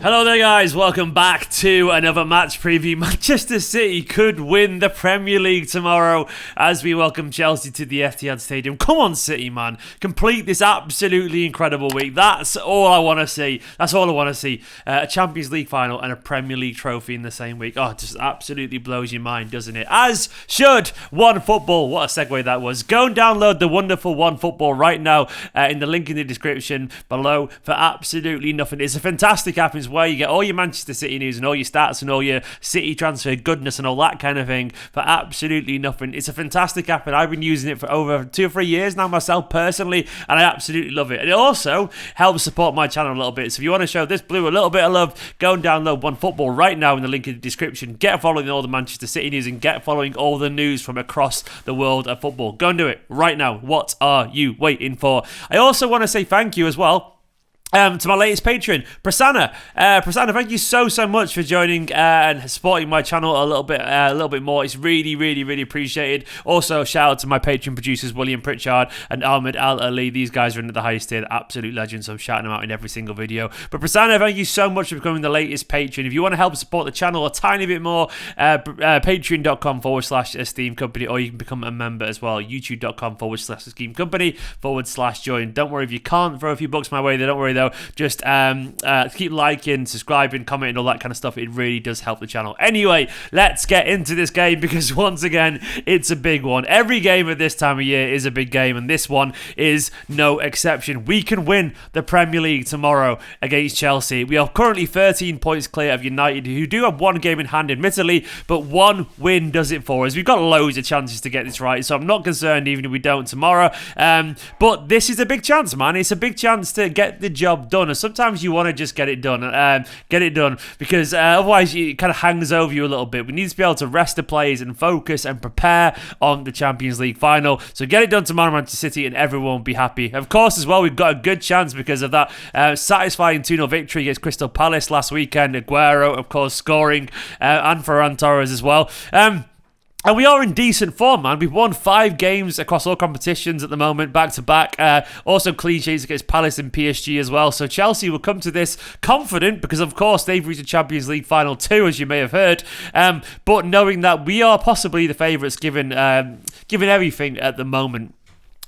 Hello there guys, welcome back to another match preview. Manchester City could win the Premier League tomorrow as we welcome Chelsea to the Etihad Stadium. Come on City, man. Complete this absolutely incredible week. That's all I want to see. That's all I want to see. A Champions League final and a Premier League trophy in the same week. Oh, it just absolutely blows your mind, doesn't it? As should OneFootball. What a segue that was. Go and download the wonderful OneFootball right now in the link in the description below for absolutely nothing. It's a fantastic app as where you get all your Manchester City news and all your stats and all your City transfer goodness and all that kind of thing for absolutely nothing. It's a fantastic app and I've been using it for over 2 or 3 years now myself personally, and I absolutely love it. And it also helps support my channel a little bit. So if you want to show this blue a little bit of love, go and download OneFootball right now in the link in the description. Get following all the Manchester City news and get following all the news from across the world of football. Go and do it right now. What are you waiting for? I also want to say thank you as well to my latest patron, Prasanna. Prasanna, thank you so much for joining and supporting my channel a little bit more. It's really appreciated. Also, shout out to my patron producers, William Pritchard and Ahmed Al Ali. These guys are in at the highest tier, absolute legends, so I'm shouting them out in every single video. But Prasanna, thank you so much for becoming the latest patron. If you want to help support the channel a tiny bit more, patreon.com/Esteemed Kompany, or you can become a member as well, youtube.com/Esteemed Kompany/join. Don't worry if you can't throw a few bucks my way, don't worry though. Just keep liking, subscribing, commenting, all that kind of stuff. It really does help the channel. Anyway, let's get into this game because once again, it's a big one. Every game at this time of year is a big game, and this one is no exception. We can win the Premier League tomorrow against Chelsea. We are currently 13 points clear of United, who do have one game in hand, admittedly, but one win does it for us. We've got loads of chances to get this right, so I'm not concerned even if we don't tomorrow. But this is a big chance, man. It's a big chance to get the job done, and sometimes you want to just get it done because otherwise it kind of hangs over you a little bit. We need to be able to rest the players and focus and prepare on the Champions League final. So get it done tomorrow, Manchester City, and everyone will be happy. Of course, as well, we've got a good chance because of that satisfying 2-0 victory against Crystal Palace last weekend. Aguero, of course, scoring, and Ferran Torres as well. And we are in decent form, man. We've won 5 games across all competitions at the moment, back-to-back. Also clean sheets against Palace and PSG as well. So Chelsea will come to this confident because, of course, they've reached the Champions League final too, as you may have heard. But knowing that we are possibly the favourites given everything at the moment.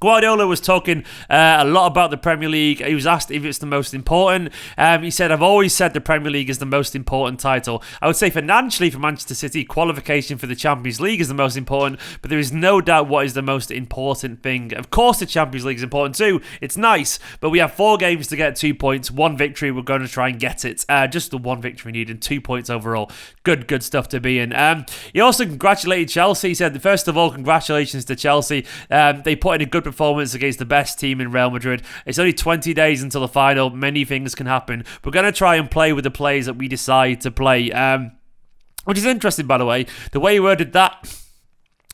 Guardiola was talking a lot about the Premier League. He was asked if it's the most important. He said, I've always said the Premier League is the most important title. I would say financially for Manchester City, qualification for the Champions League is the most important, but there is no doubt what is the most important thing. Of course the Champions League is important too. It's nice, but we have 4 games to get 2 points. 1 victory, we're going to try and get it. Just the 1 victory we need and 2 points overall. Good stuff to be in. He also congratulated Chelsea. He said, first of all, congratulations to Chelsea. They put in a good performance against the best team in Real Madrid. It's only 20 days until the final. Many things can happen. We're going to try and play with the players that we decide to play. Which is interesting, by the way. The way he worded that,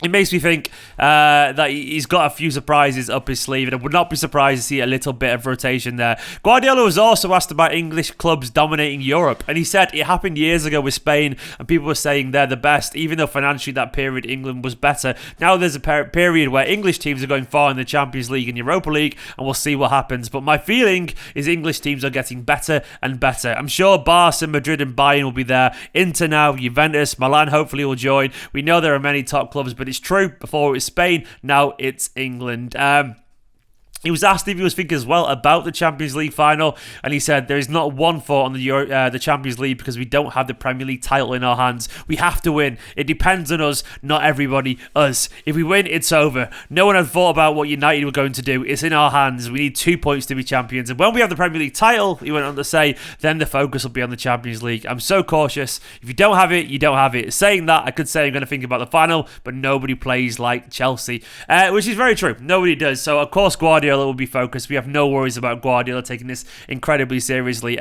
it makes me think that he's got a few surprises up his sleeve, and I would not be surprised to see a little bit of rotation there. Guardiola was also asked about English clubs dominating Europe, and he said it happened years ago with Spain, and people were saying they're the best, even though financially that period England was better. Now there's a period where English teams are going far in the Champions League and Europa League, and we'll see what happens. But my feeling is English teams are getting better and better. I'm sure Barca, Madrid and Bayern will be there. Inter now, Juventus, Milan hopefully will join. We know there are many top clubs, but it's true. Before it was Spain, now it's England. He was asked if he was thinking as well about the Champions League final, and he said there is not one thought on the Champions League because we don't have the Premier League title in our hands. We have to win. It depends on us, not everybody, us. If we win, it's over. No one had thought about what United were going to do. It's in our hands. We need 2 points to be champions. And when we have the Premier League title, he went on to say, then the focus will be on the Champions League. I'm so cautious. If you don't have it, you don't have it. Saying that, I could say I'm going to think about the final, but nobody plays like Chelsea, which is very true. Nobody does. So, of course, Guardiola will be focused. We have no worries about Guardiola taking this incredibly seriously.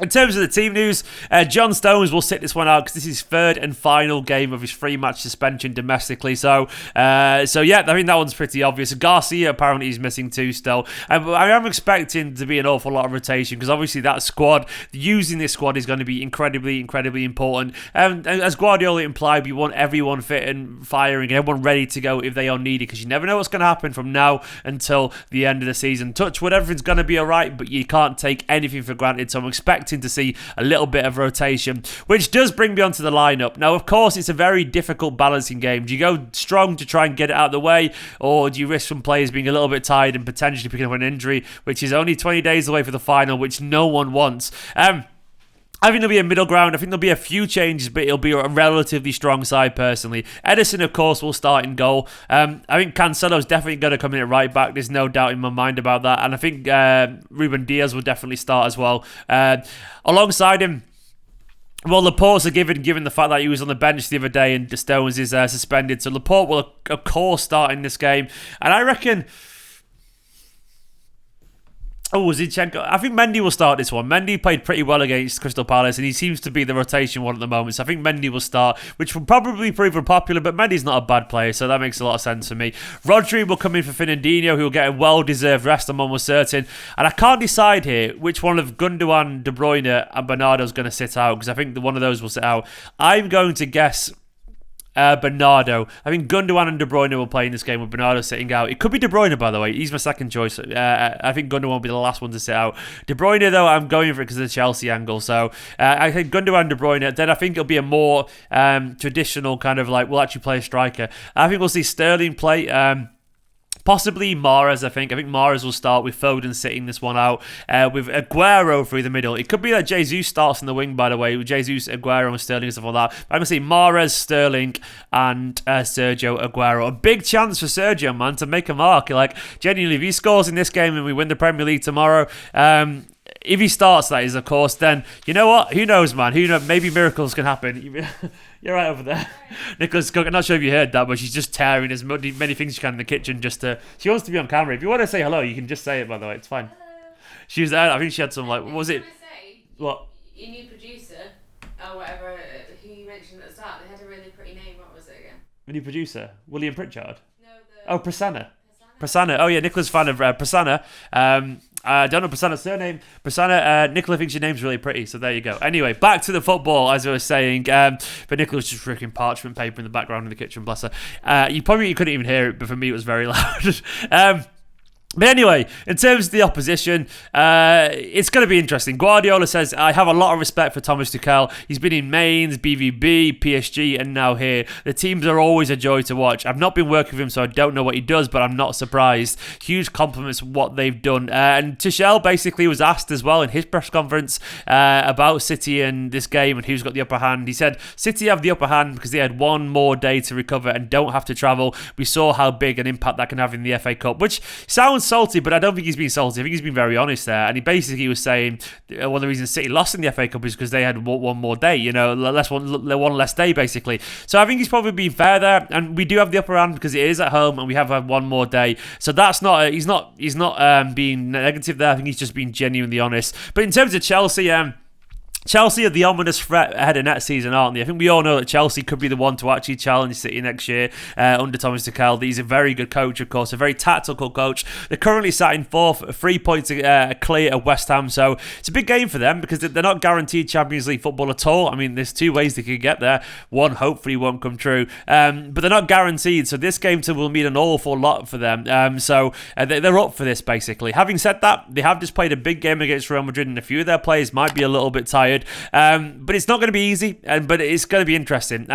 In terms of the team news, John Stones will sit this one out because this is his 3rd and final game of his 3-match suspension domestically. So yeah, I think that one's pretty obvious. Garcia apparently is missing too still. I am expecting to be an awful lot of rotation because obviously that squad, using this squad is going to be incredibly important. And as Guardiola implied, we want everyone fit and firing, everyone ready to go if they are needed because you never know what's going to happen from now until the end of the season. Touch wood, everything's going to be alright, but you can't take anything for granted. So I'm expecting expecting to see a little bit of rotation, which does bring me onto the lineup. Now, of course, it's a very difficult balancing game. Do you go strong to try and get it out of the way, or do you risk some players being a little bit tired and potentially picking up an injury, which is only 20 days away for the final, which no one wants? I think there'll be a middle ground. I think there'll be a few changes, but it'll be a relatively strong side, personally. Ederson, of course, will start in goal. I think Cancelo's definitely going to come in at right back. There's no doubt in my mind about that. And I think Ruben Diaz will definitely start as well. Alongside him, well, Laporte's a given the fact that he was on the bench the other day and De Stones is suspended. So Laporte will, of course, start in this game. And I reckon... Oh, Zinchenko. I think Mendy will start this one. Mendy played pretty well against Crystal Palace, and he seems to be the rotation one at the moment. So I think Mendy will start, which will probably prove unpopular, but Mendy's not a bad player, so that makes a lot of sense for me. Rodri will come in for Fernandinho, who will get a well-deserved rest, I'm almost certain. And I can't decide here which one of Gundogan, De Bruyne, and Bernardo's going to sit out, because I think one of those will sit out. I'm going to guess... Bernardo. I think Gundogan and De Bruyne will play in this game with Bernardo sitting out. It could be De Bruyne, by the way. He's my second choice. I think Gundogan will be the last one to sit out. De Bruyne, though, I'm going for it because of the Chelsea angle. So I think Gundogan and De Bruyne. Then I think it'll be a more traditional kind of like, we'll actually play a striker. I think we'll see Sterling play. Possibly Mahrez, I think. I think Mahrez will start with Foden sitting this one out with Aguero through the middle. It could be that Jesus starts in the wing, by the way, with Jesus, Aguero and Sterling and stuff like that. But I'm going to see Mahrez, Sterling and Sergio Aguero. A big chance for Sergio, man, to make a mark. Like, genuinely, if he scores in this game and we win the Premier League tomorrow... if he starts, that is, of course, then, you know what? Who knows, man? Who knows? Maybe miracles can happen. You're right over there. Nicholas Cook, I'm not sure if you heard that, but she's just tearing as many things she can in the kitchen just to... She wants to be on camera. If you want to say hello, you can just say it, by the way. It's fine. She was there. I think she had some, like... What was it? What? Your new producer, or whatever, who you mentioned at the start, they had a really pretty name. What was it again? The new producer? William Pritchard? No, Prasanna. Prasanna. Oh, yeah, Nicola's fan of Prasanna. I don't know Prasanna's surname. Prasanna, Nicola thinks your name's really pretty, so there you go. Anyway, back to the football, as I was saying. But Nicola's just freaking parchment paper in the background in the kitchen, bless her. You couldn't even hear it, but for me it was very loud. But anyway, in terms of the opposition, it's going to be interesting. Guardiola says, I have a lot of respect for Thomas Tuchel. He's been in Mainz, BVB, PSG, and now here. The teams are always a joy to watch. I've not been working with him, so I don't know what he does, but I'm not surprised. Huge compliments for what they've done. And Tuchel basically was asked as well in his press conference about City and this game and who's got the upper hand. He said, City have the upper hand because they had one more day to recover and don't have to travel. We saw how big an impact that can have in the FA Cup, which sounds salty, but I don't think he's been salty. I think he's been very honest there, and he basically was saying one of the reasons City lost in the FA Cup is because they had one more day, one less day basically. So I think he's probably been fair there, and we do have the upper hand because it is at home and we have had one more day. So that's not he's not being negative there. I think he's just being genuinely honest. But in terms of Chelsea, Chelsea are the ominous threat ahead of next season, aren't they? I think we all know that Chelsea could be the one to actually challenge City next year under Thomas Tuchel. He's a very good coach, of course, a very tactical coach. They're currently sat in fourth, 3 points clear of West Ham, so it's a big game for them because they're not guaranteed Champions League football at all. I mean, there's two ways they could get there. One hopefully won't come true, but they're not guaranteed, so this game will mean an awful lot for them. So they're up for this, basically. Having said that, they have just played a big game against Real Madrid, and a few of their players might be a little bit tired. But it's not going to be easy, but it's going to be interesting.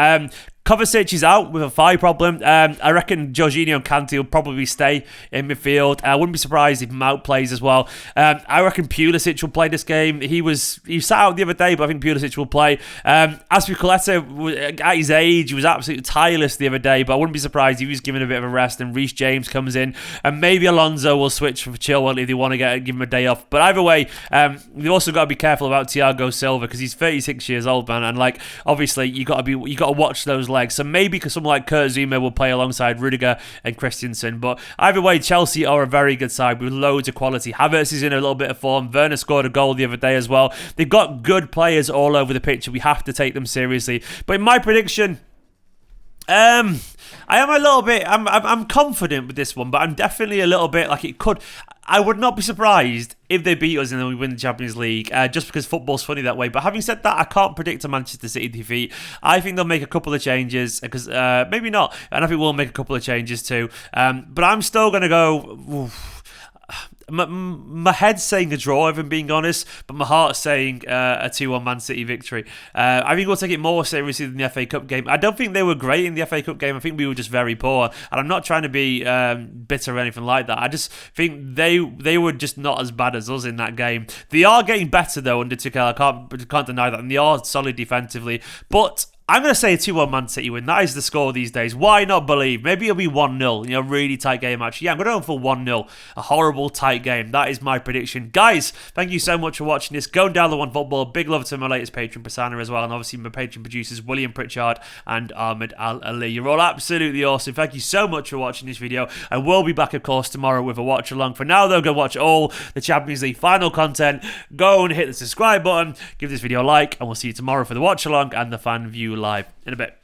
Kovacic is out with a thigh problem. I reckon Jorginho and Kante will probably stay in midfield. I wouldn't be surprised if Mount plays as well. I reckon Pulisic will play this game. He sat out the other day, but I think Pulisic will play. Azpilicueta, at his age, he was absolutely tireless the other day, but I wouldn't be surprised if he was given a bit of a rest and Reece James comes in, and maybe Alonso will switch for Chilwell if they want to give him a day off. But either way, you've also got to be careful about Thiago Silva because he's 36 years old, man, and like obviously you got to watch those legs. So maybe someone like Kurt Zouma will play alongside Rudiger and Christensen. But either way, Chelsea are a very good side with loads of quality. Havertz is in a little bit of form. Werner scored a goal the other day as well. They've got good players all over the pitch. We have to take them seriously. But in my prediction, I am a little bit. I'm confident with this one, but I'm definitely a little bit like it could. I would not be surprised if they beat us and then we win the Champions League, just because football's funny that way. But having said that, I can't predict a Manchester City defeat. I think they'll make a couple of changes, because maybe not, and I think we'll make a couple of changes too. But I'm still going to go... my head's saying a draw, if I'm being honest, but my heart's saying a 2-1 Man City victory. I think we'll take it more seriously than the FA Cup game. I don't think they were great in the FA Cup game. I think we were just very poor, and I'm not trying to be bitter or anything like that. I just think they were just not as bad as us in that game. They are getting better though under Tuchel. I can't deny that, and they are solid defensively, but I'm going to say a 2-1 Man City win. That is the score these days. Why not believe? Maybe it'll be 1-0. Really tight game, actually. Yeah, I'm going to go for 1-0. A horrible, tight game. That is my prediction. Guys, thank you so much for watching this. Go down the One Football. Big love to my latest patron, Prasanna, as well. And obviously my patron producers, William Pritchard and Ahmed Al-Ali. You're all absolutely awesome. Thank you so much for watching this video. I will be back, of course, tomorrow with a watch-along. For now, though, go watch all the Champions League final content. Go and hit the subscribe button. Give this video a like. And we'll see you tomorrow for the watch-along and the fan view live in a bit.